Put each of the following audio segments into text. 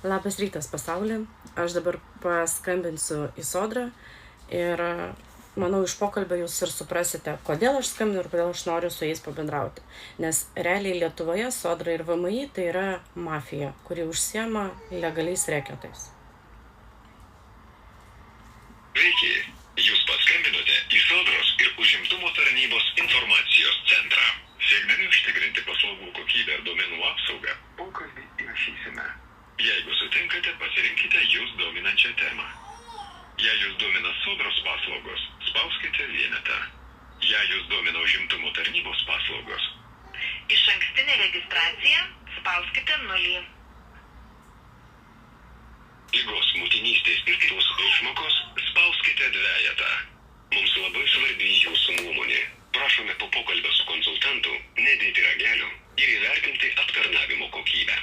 Labas rytas, pasaulį. Aš dabar paskambinsiu į Sodrą ir manau, iš pokalbio jūs ir suprasite, kodėl aš skambinu ir kodėl aš noriu su jais pabendrauti. Nes realiai Lietuvoje Sodra ir VMI tai yra mafija, kuri užsiema legaliais reketais. Sveiki, jūs paskambinote į Sodros ir užimtumo tarnybos informacijos centrą. Siekdami užtikrinti paslaugų kokybę ir duomenų apsaugą, pokalbį įrašysime. Jeigu sutinkate, pasirinkite jūs dominančią temą. Jei jūs domina Sodros paslaugos, spauskite vienetą. Jei jūs domina užimtumo tarnybos paslaugos, Išankstinė registracija, spauskite 0. Ligos, motinystės ir kitos išmokos, spauskite dvejetą. Mums labai svarbi jūsų nuomonė. Prašome po pokalbio su konsultantu nedėti ragelio ir įvertinti aptarnavimo kokybę.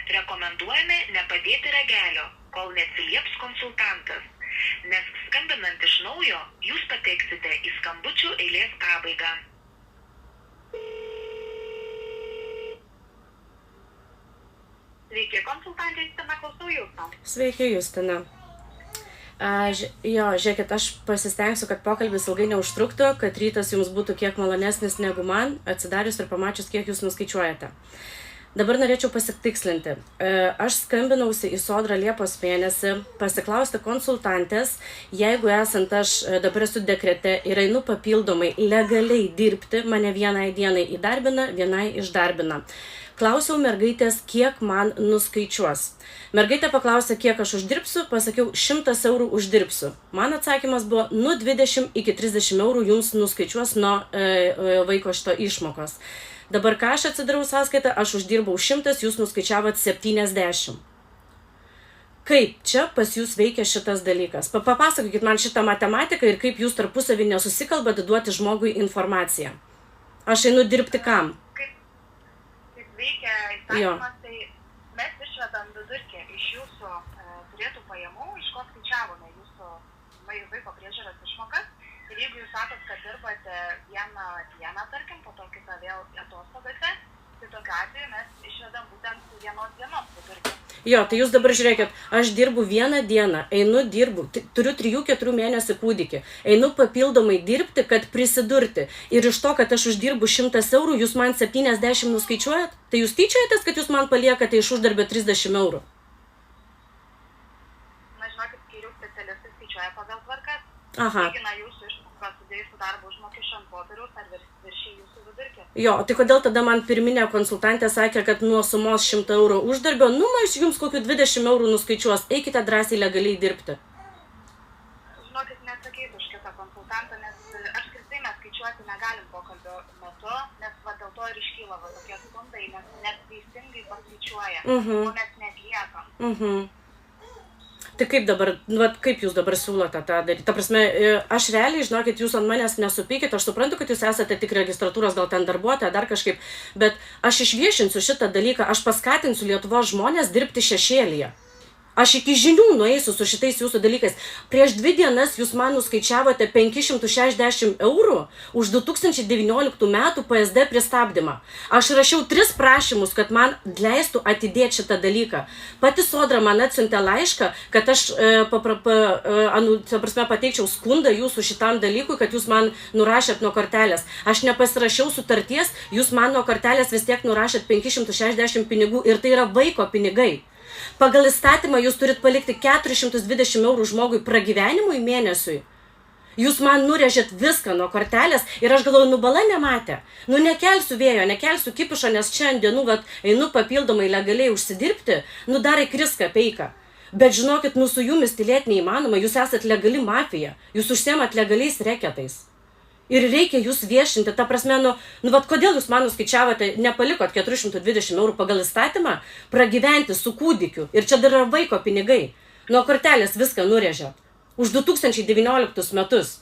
Rekomenduojame nepadėti ragelio, kol neatsilieps konsultantas, nes skambinant iš naujo, jūs pateksite į skambučių eilės pabaigą. Sveiki, konsultantė Justina, klausau jūsų. Sveiki, Justina. Žiūrėkit, aš pasistengsiu, kad pokalbis ilgai neužtruktų, kad rytas jums būtų kiek malonesnis negu man, atsidarius ir pamačius, kiek jūs nuskaičiuojate. Dabar norėčiau pasitikslinti. Aš skambinausi į Sodrą Liepos mėnesį, pasiklausti konsultantės, jeigu esant aš dabar esu dekrete ir einu papildomai legaliai dirbti, mane vienai dienai įdarbina, vienai išdarbina. Klausiau mergaitės, kiek man nuskaičiuos. Mergaitė paklausė, kiek aš uždirbsiu, pasakiau 100 eurų uždirbsiu. Man atsakymas buvo, nuo 20 iki 30 eurų jums nuskaičiuos nuo vaiko šito išmokos. Dabar ką aš atsidarau sąskaitą, aš uždirbau 100, jūs nuskaičiavot 70. Kaip čia pas jūs veikia šitas dalykas? Papasakokit man šitą matematiką ir kaip jūs tarpusavį nesusikalbat duoti žmogui informaciją. Aš einu dirbti kam? Kaip veikia įstatymas, tai mes išvedam vidurkį iš jūsų turėtų pajamų, iš ko skaičiavome jūsų vaiko priežiūros išmokas. Ir jeigu jūs sakot, kad dirbate vieną dieną, tarkim, po to kitą vėl atostogose, tai tokiu atveju mes išvedam būtent vienos dienos vidurkį. Jo, tai jūs dabar žiūrėkit, aš dirbu vieną dieną, dirbu, turiu 3-4 mėnesių kūdikį, einu papildomai dirbti, kad prisidurti. Ir iš to, kad aš uždirbu 100 eurų, jūs man 70 nuskaičiuojat, tai jūs tyčiojatės, kad jūs man paliekate iš uždarbio 30 eurų. Na, žinokit, skyrių specialistai skaičiuoja pagal tvarkas. Aha. Lygina jūsų išmoką sudėjus darbo užmokesčio ant popieriaus ar viršija jūsų vidurkį. Jo, tai kodėl tada man pirminė konsultantė sakė, kad nuo sumos 100 eurų uždarbio, aš jums kokių 20 eurų nuskaičiuos, eikite drąsiai legaliai dirbti. Žinokit, nesakytų už kitą konsultantą, nes apskritai mes skaičiuoti negalim pokalbio metu, nes dėl to ir iškyla tokie skundai, nes neteisingai paskaičiuoja, o mes neatliekam. Tai kaip dabar, kaip jūs dabar siūlote tą daryti? Ta prasme, aš realiai, žinokit, jūs ant manęs nesupykit, aš suprantu, kad jūs esate tik registratūros, gal ten darbuotoja, dar kažkaip, bet aš išviešinsiu šitą dalyką, aš paskatinsiu Lietuvos žmonės dirbti šešėlyje. Aš iki žinių nueisiu su šitais jūsų dalykais. Prieš 2 dienas jūs man nuskaičiavote 560 eurų už 2019 metų PSD pristabdymą. Aš rašiau 3 prašymus, kad man leistų atidėti šitą dalyką. Pati Sodra man atsiuntė laišką, kad aš pateikčiau skundą jūsų šitam dalykui, kad jūs man nurašėt nuo kortelės. Aš nepasirašiau sutarties, jūs man nuo kortelės vis tiek nurašėt 560 pinigų ir tai yra vaiko pinigai. Pagal įstatymą jūs turit palikti 420 eurų žmogui pragyvenimui mėnesiui. Jūs man nurežėt viską nuo kortelės ir aš galvoju, bala nematė. Nekelsiu vėjo, nekelsiu kipišo, nes čia ant dienų einu papildomai legaliai užsidirbti, dar įkris kapeiką. Bet žinokit, su jumis tylėti neįmanoma, jūs esat legali mafija, jūs užsiemat legaliais reketais. Ir reikia jūs viešinti, ta prasme, kodėl jūs man nuskaičiavote, nepalikot 420 eurų pagal įstatymą, pragyventi su kūdikiu. Ir čia dar yra vaiko pinigai. Nuo kortelės viską nurežėt. Už 2019 metus.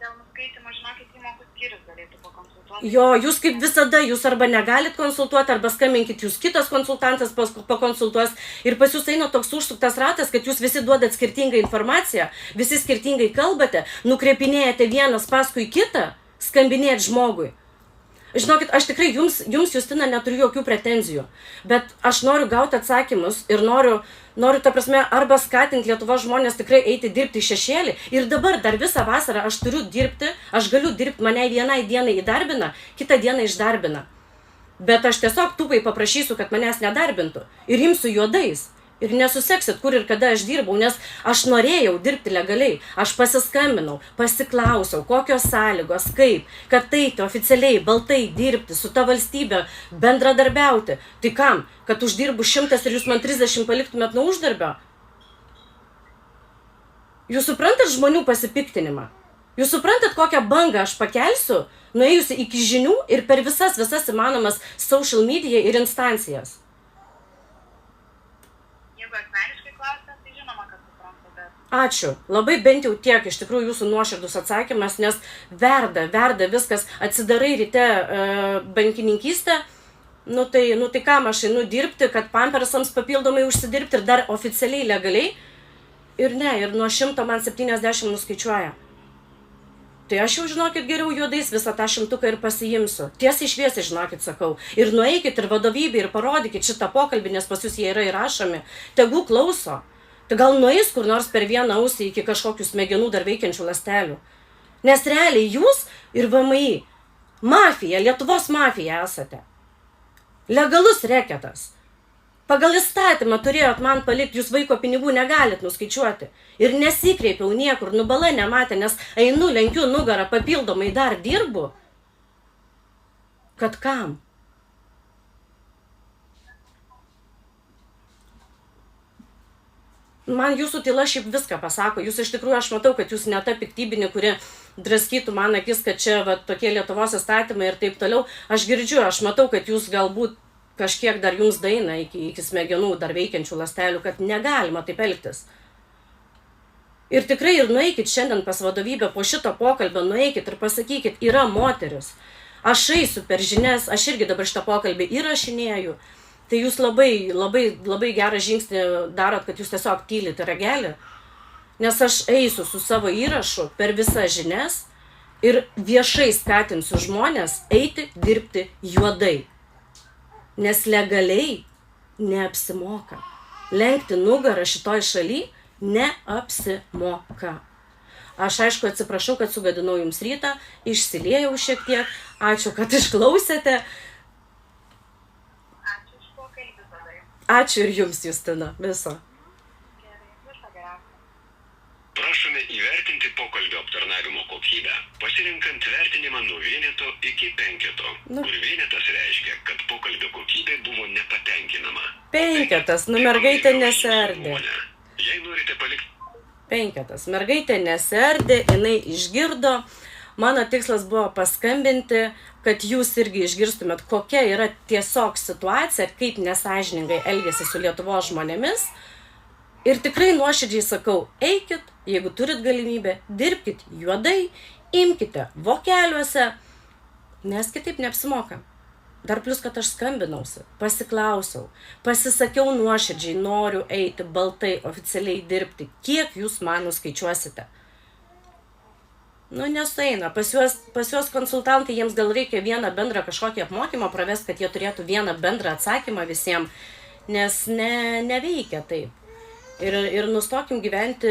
Dėl nuskaitimo, žinokit, įmokų skyrius galėtų pakonsultuoti. Jo, jūs kaip visada, jūs arba negalit konsultuoti, arba skambinkit, jūs kitas konsultantas pakonsultuos. Ir pas jūs eina toks užsuktas ratas, kad jūs visi duodat skirtingą informaciją, visi skirtingai kalbate, nukreipinėjate vienas paskui kitą, skambinėjat žmogui. žinokit, aš tikrai jums Justina, neturiu jokių pretenzijų, bet aš noriu gauti atsakymus ir noriu, ta prasme, arba skatinti Lietuvos žmonės tikrai eiti dirbti į šešėlį. Ir dabar dar visą vasarą aš turiu dirbti, aš galiu dirbti, mane vienai dienai įdarbina, kitą dieną išdarbina. Bet aš tiesiog tūpai paprašysiu, kad manęs nedarbintų ir imsiu juodais. Ir nesuseksit, kur ir kada aš dirbau, nes aš norėjau dirbti legaliai. Aš pasiskambinau, pasiklausiau, kokios sąlygos, kaip, kad eiti oficialiai, baltai dirbti, su ta valstybe, bendradarbiauti. Tai kam? Kad uždirbu 100 ir jūs man 30 paliktumėt nuo uždarbio? Jūs suprantat žmonių pasipiktinimą? Jūs suprantat, kokią bangą aš pakelsiu, nuėjusi iki žinių ir per visas įmanomas social media ir instancijas? Asmeniškai klausant, tai žinoma, kad suprantu, bet... Ačiū. Labai bent jau tiek iš tikrųjų jūsų nuoširdus atsakymas, nes verda viskas, atsidarai ryte bankininkystę, nu tai kam aš einu dirbti, kad pampersams papildomai užsidirbti ir dar oficialiai, legaliai, ir nuo 100 man 70 nuskaičiuoja. Tai aš jau, žinokit, geriau juodais visą tą 100 ir pasiimsiu. Tiesiai šviesiai, žinokit, sakau. Ir nueikit ir vadovybė ir parodykit šitą pokalbį, nes pas jūs jie yra įrašomi. Tegu klauso. Tai gal nueis kur nors per vieną ausį iki kažkokių smegenų dar veikiančių ląstelių. Nes realiai jūs ir VMI, mafija, Lietuvos mafija esate. Legalus reketas. Pagal įstatymą turėjot man palikti, jūs vaiko pinigų negalit nuskaičiuoti. Ir nesikreipiau niekur, nubala nematė, nes einu, lenkiu nugarą, papildomai dar dirbu. Kad kam? Man jūsų tyla šiaip viską pasako. Jūs iš tikrųjų, aš matau, kad jūs ne ta piktybinė, kuri draskytų man akis, kad čia tokie Lietuvos įstatymai ir taip toliau. Aš girdžiu, aš matau, kad jūs galbūt kažkiek dar jums daina iki smegenų dar veikiančių ląstelių, kad negalima taip elgtis. Ir tikrai ir nueikit šiandien pas vadovybę po šito pokalbio, nueikit ir pasakykit, yra moteris. Aš eisiu per žinias, aš irgi dabar šitą pokalbį įrašinėju. Tai jūs labai gerą žingsnį darot, kad jūs tiesiog tylit ragelį. Nes aš eisiu su savo įrašu per visas žinias ir viešai skatinsiu žmonės eiti dirbti juodai. Nes legaliai neapsimoka. Lenkti nugarą šitoj šaly neapsimoka. Aš aišku atsiprašau, kad sugadinau jums rytą, išsiliejau šiek tiek. Ačiū, kad išklausėte. Ačiū už pokalbį tada. Ačiū ir jums, Justina. Viso. Gerai, viso geriausio. Prašome įvertinti pokalbio aptarnavimo kokybę, pasirinkant vertinimą nuo vieneto iki 5, kur vienetas reiškia, kad pokalbio kokybė buvo nepatenkinama. 5, mergaitė neserdė. Jei norite palikti... 5, mergaitė neserdė, jinai išgirdo. Mano tikslas buvo paskambinti, kad jūs irgi išgirstumėt, kokia yra tiesiog situacija, kaip nesąžiningai elgiasi su Lietuvos žmonėmis. Ir tikrai nuoširdžiai sakau, eikit, jeigu turit galimybę, dirbkit juodai, imkite vokeliuose, nes kitaip neapsimoka. Dar plus, kad aš skambinausi, pasiklausiau, pasisakiau nuoširdžiai, noriu eiti baltai, oficialiai dirbti, kiek jūs man nuskaičiuosite. Nu, nesueina, pas juos konsultantai, jiems gal reikia vieną bendrą kažkokį apmokymą pravesti, kad jie turėtų vieną bendrą atsakymą visiems, nes neveikia taip. Ir nustokim gyventi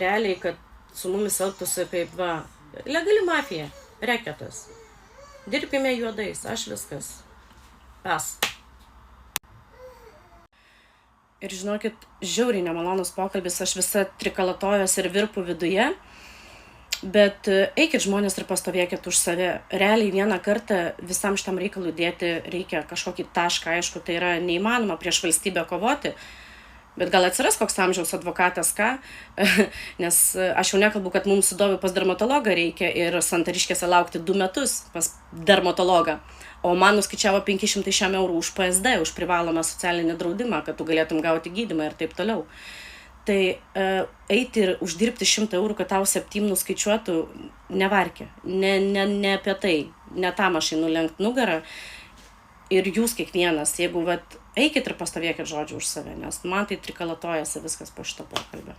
realiai, kad su mumis elgtųsi kaip legali mafija, reketas. Dirbkime juodais, aš viskas. Pas. Ir žinokit, žiauriai nemalonus pokalbis, aš visa trikalatojuos ir virpu viduje, bet eikit žmonės ir pastovėkit už save. Realiai vieną kartą visam šitam reikalui dėti reikia kažkokį tašką, aišku, tai yra neįmanoma prieš valstybę kovoti. Bet gal atsiras koks amžiaus advokatas, nes aš jau nekalbu, kad mums sudovių pas dermatologą reikia ir Santariškėse laukti 2 metus pas dermatologą, o man nuskaičiavo 500 eurų už PSD, už privalomą socialinį draudimą, kad tu galėtum gauti gydymą ir taip toliau. Tai eiti ir uždirbti 100 eurų, kad tau 7 nuskaičiuotų, nevarkė, ne apie tai, ne tam aš einu lenkt nugarą. Ir jūs kiekvienas, jeigu eikit ir pastovėkit žodžiu už save, nes man tai trikalatojas viskas po šito pokalbio.